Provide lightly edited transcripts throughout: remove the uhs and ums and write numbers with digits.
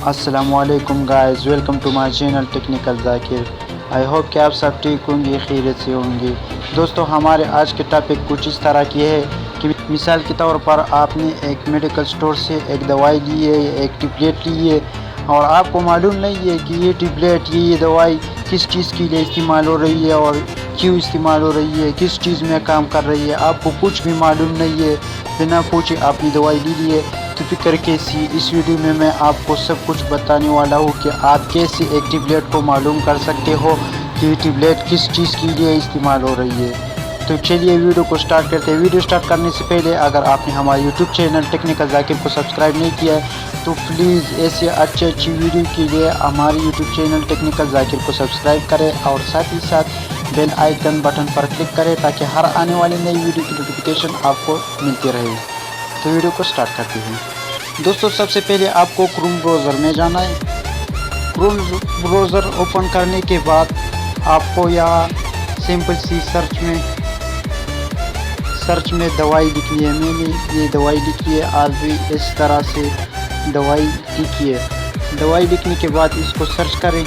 السلام علیکم guys, welcome to my channel technical Zakir. I hope کہ آپ سب ٹھیک ہوں گے، خیریت سے ہوں گے۔ دوستو، ہمارے آج کے ٹاپک کچھ اس طرح کی ہے کہ مثال کے طور پر آپ نے ایک میڈیکل سٹور سے ایک دوائی لی ہے، ایک ٹیبلیٹ لی ہے، اور آپ کو معلوم نہیں ہے کہ یہ ٹیبلیٹ یہ دوائی کس چیز کے لیے استعمال ہو رہی ہے اور کیوں استعمال ہو رہی ہے، کس چیز میں کام کر رہی ہے، آپ کو کچھ بھی معلوم نہیں ہے۔ بنا پوچھے آپ نے دوائی لی لی ہے، تو فکر کیسی؟ اس ویڈیو میں میں آپ کو سب کچھ بتانے والا ہوں کہ آپ کیسے ایک ٹیبلیٹ کو معلوم کر سکتے ہو کہ یہ ٹیبلیٹ کس چیز کے لیے استعمال ہو رہی ہے۔ تو چلیے ویڈیو کو سٹارٹ کرتے ہیں۔ ویڈیو سٹارٹ کرنے سے پہلے اگر آپ نے ہمارے یوٹیوب چینل ٹیکنیکل ذاکر کو سبسکرائب نہیں کیا ہے تو پلیز ایسے اچھی ویڈیو کے لیے ہمارے یوٹیوب چینل ٹیکنیکل ذاکر کو سبسکرائب کریں اور ساتھ ہی ساتھ بیل آئیکن بٹن پر کلک کریں تاکہ ہر آنے والی نئی ویڈیو کی نوٹیفیکیشن آپ کو ملتی رہے۔ تو ویڈیو کو سٹارٹ کرتے ہیں۔ دوستو، سب سے پہلے آپ کو کروم براؤزر میں جانا ہے۔ کروم براؤزر اوپن کرنے کے بعد آپ کو یہاں سمپل سی سرچ میں دوائی لکھنی ہے۔ میں نے یہ دوائی لکھی ہے، آپ بھی اس طرح سے دوائی لکھیے۔ دوائی لکھنے کے بعد اس کو سرچ کریں۔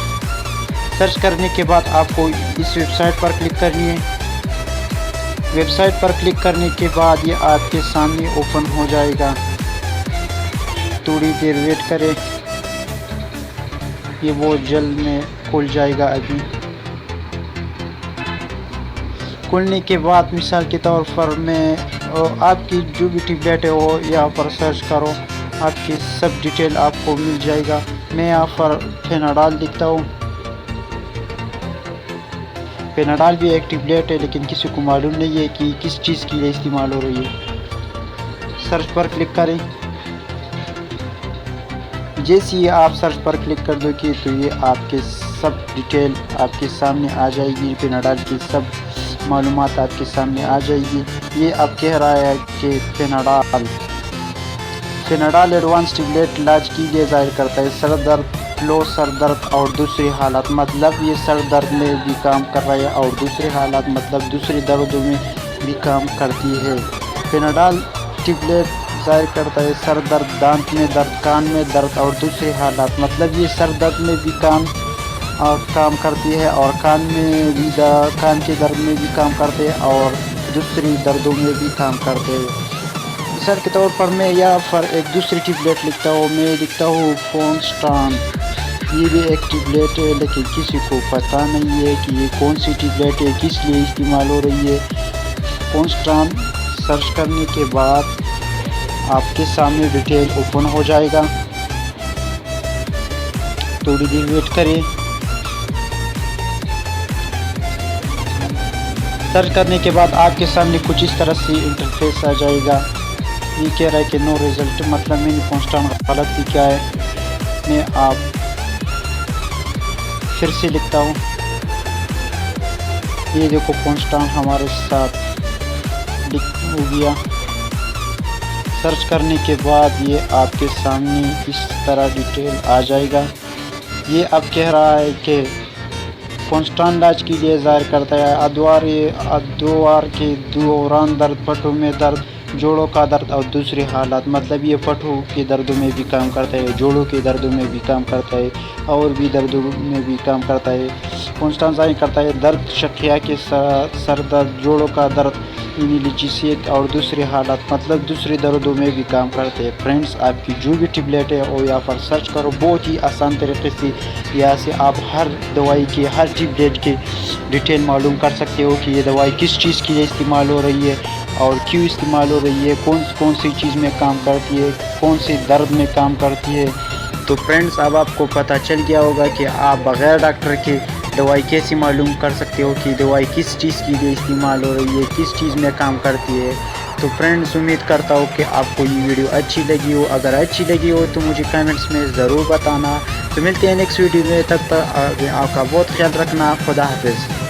سرچ کرنے کے بعد آپ کو اس ویب سائٹ پر کلک کرنی ہے۔ ویب سائٹ پر کلک کرنے کے بعد یہ آپ کے سامنے اوپن ہو جائے گا۔ تھوڑی دیر ویٹ کریں، یہ بہت جلد میں کھل جائے گا۔ ابھی کھلنے کے بعد مثال کے طور پر میں آپ کی جو بھی ٹیبلیٹ ہے وہ یہاں پر سرچ کرو، آپ کی سب ڈیٹیل آپ کو مل جائے گا۔ میں یہاں پر پیناڈال لکھتا ہوں۔ پیناڈال بھی ایک ٹیبلیٹ ہے لیکن کسی کو معلوم نہیں ہے کہ کس چیز کے لیے استعمال ہو رہی ہے۔ سرچ پر کلک کریں۔ جیسے ہی آپ سرچ پر کلک کر دو گے تو یہ آپ کے سب ڈیٹیل آپ کے سامنے آ جائے گی۔ پیناڈال کی سب معلومات آپ کے سامنے آ جائے گی۔ یہ اب کہہ رہا ہے کہ پیناڈال ایڈوانس ٹیبلیٹ علاج کے لیے ظاہر کرتا ہے سر درد، لو سر درد اور دوسری حالات، مطلب یہ سر درد میں بھی کام کر رہا ہے اور دوسری حالات مطلب دوسری دردوں میں بھی کام کرتی ہے۔ پیناڈال ٹیبلیٹ ظاہر کرتا ہے سر درد، دانت میں درد، کان میں درد اور دوسری حالات، مطلب یہ سر درد میں بھی کام کرتی ہے اور کان کے درد میں بھی کام کرتے ہیں اور دوسری دردوں میں بھی کام کرتے ہیں۔ مثال کے طور پر میں یہاں پر ایک دوسری ٹیبلیٹ لکھتا ہوں۔ میں لکھتا ہوں فونسٹان۔ یہ بھی ایک ٹیبلیٹ ہے لیکن کسی کو پتہ نہیں ہے کہ یہ کون سی ٹیبلیٹ ہے، کس لیے استعمال ہو رہی ہے۔ فونسٹان سرچ کرنے کے بعد آپ کے سامنے ڈیٹیل اوپن ہو جائے گا۔ تھوڑی دیر ویٹ کریں۔ سرچ کرنے کے بعد آپ کے سامنے کچھ اس طرح سے انٹرفیس آ جائے گا۔ یہ کہہ رہا ہے کہ نو ریزلٹ، مطلب میں نے فونسٹان غلط لکھا ہے۔ میں آپ پھر سے لکھتا ہوں۔ یہ دیکھو فونسٹان ہمارے ساتھ ہو گیا۔ سرچ کرنے کے بعد یہ آپ کے سامنے اس طرح ڈیٹیل آ جائے گا۔ یہ اب کہہ رہا ہے کہ فونسٹان علاج کے لیے ظاہر کرتا ہے ادوار کے دوران درد، پٹھوں میں درد، جوڑوں کا درد اور دوسری حالات، مطلب یہ پٹھوں کے دردوں میں بھی کام کرتا ہے، جوڑوں کے دردوں میں بھی کام کرتا ہے اور بھی دردوں میں بھی کام کرتا ہے۔ فونسٹان ظاہر کرتا ہے درد، شقیہ کے سر درد، جوڑوں کا درد، انیلجیسیک اور دوسری حالات، مطلب دوسری دردوں میں بھی کام کرتے ہیں۔ فرینڈز، آپ کی جو بھی ٹیبلیٹ ہے وہ یہاں پر سرچ کرو۔ بہت ہی آسان طریقے سے یہاں سے آپ ہر دوائی کی، ہر ٹیبلیٹ کی ڈیٹیل معلوم کر سکتے ہو کہ یہ دوائی کس چیز کے لیے استعمال ہو رہی ہے اور کیوں استعمال ہو رہی ہے، کون سی چیز میں کام کرتی ہے، کون سی درد میں کام کرتی ہے۔ تو فرینڈز، اب آپ کو پتہ چل گیا ہوگا کہ آپ بغیر ڈاکٹر کے دوائی کیسے معلوم کر سکتے ہو کہ دوائی کس چیز کے لیے استعمال ہو رہی ہے، کس چیز میں کام کرتی ہے۔ تو فرینڈز، امید کرتا ہوں کہ آپ کو یہ ویڈیو اچھی لگی ہو۔ اگر اچھی لگی ہو تو مجھے کمنٹس میں ضرور بتانا۔ تو ملتے ہیں نیکسٹ ویڈیو میں، تب تک آپ کا بہت خیال رکھنا۔ خدا حافظ۔